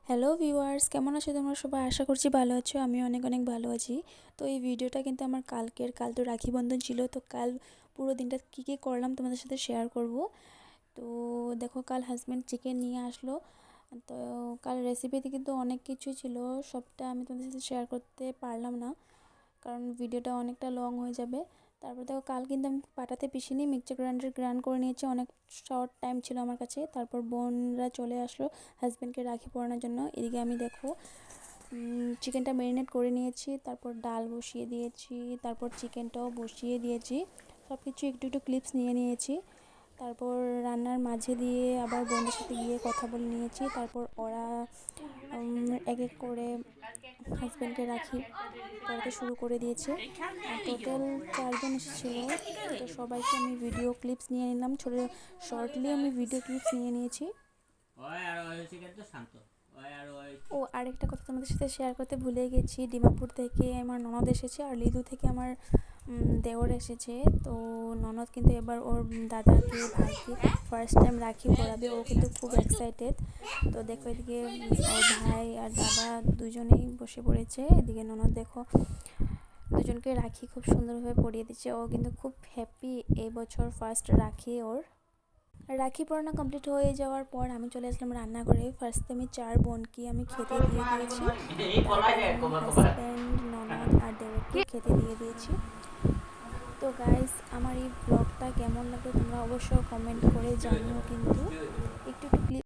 Hello viewers, কেমন আছো তোমরা সবাই? আশা করছি ভালো আছো। আমি অনেক অনেক ভালো আছি। তো এই ভিডিওটা কিন্তু আমার কাল তো রাখি বন্ধন ছিল। তো কাল পুরো দিনটা কী কী করলাম তোমাদের সাথে শেয়ার করব। তো দেখো, কাল হাজব্যান্ড চিকেন নিয়ে আসলো। তো কাল রেসিপিতে কিন্তু অনেক কিছুই ছিল, সবটা আমি তোমাদের সাথে শেয়ার করতে পারলাম না, কারণ ভিডিওটা অনেকটা লং হয়ে যাবে। তারপর দেখো, কাল কিন্তু আমি পাটাতে পিষিনি, মিক্সচার গ্রাইন্ডার গ্রাইন্ড করে নিয়েছি। অনেক শর্ট টাইম ছিল আমার কাছে। তারপর বোনরা চলে আসলো হাজব্যান্ডকে রাখি পরানোর জন্য। এদিকে আমি দেখো চিকেনটা ম্যারিনেট করে নিয়েছি, তারপর ডাল বসিয়ে দিয়েছি, তারপর চিকেনটাও বসিয়ে দিয়েছি। সব কিছু একটু একটু ক্লিপস নিয়ে নিয়েছি। তারপর রান্নার মাঝে দিয়ে আবার বোনদের সাথে গিয়ে কথা বলে নিয়েছি। তারপর ওরা এক এক করে হাজব্যান্ডকে রাখি পড়াতে শুরু করে দিয়েছে। টোটাল 4 জন এসেছিলো। তো সবাইকে আমি ভিডিও ক্লিপস নিয়ে নিলাম, ছোটো শর্টলি আমি ভিডিও ক্লিপস নিয়ে নিয়েছি। ও আরেকটা কথা তোমাদের সাথে শেয়ার করতে ভুলে গেছি, ডিমাপুর থেকে আমার ননদ এসেছে, আর লিদু থেকে আমার দেওর এসেছে। তো ননদ কিন্তু এবার ওর দাদাকে ভাইকে ফার্স্ট টাইম রাখি পরাবে, ও কিন্তু খুব এক্সাইটেড। তো দেখো, এদিকে ওর ভাই আর দাদা দুজনেই বসে পড়েছে। এদিকে ননদ দেখো দুজনকে রাখি খুব সুন্দরভাবে পরিয়ে দিচ্ছে। ও কিন্তু খুব হ্যাপি, এই বছর ফার্স্ট রাখি ওর। রাখি পরানো কমপ্লিট হয়ে যাওয়ার পর আমি চলে আসলাম রান্নাঘরে। ফার্স্টে আমি 4 বোনকে আমি খেতে দিয়ে দিয়েছি, তারপর আমি হাজব্যান্ড, ননদ আর দেওরকে খেতে দিয়ে দিয়েছি। তো গাইস, আমার এই ব্লগটা কেমন লাগলো তোমরা অবশ্যই কমেন্ট করে জানিও। কিন্তু একটু একটু ক্লিপ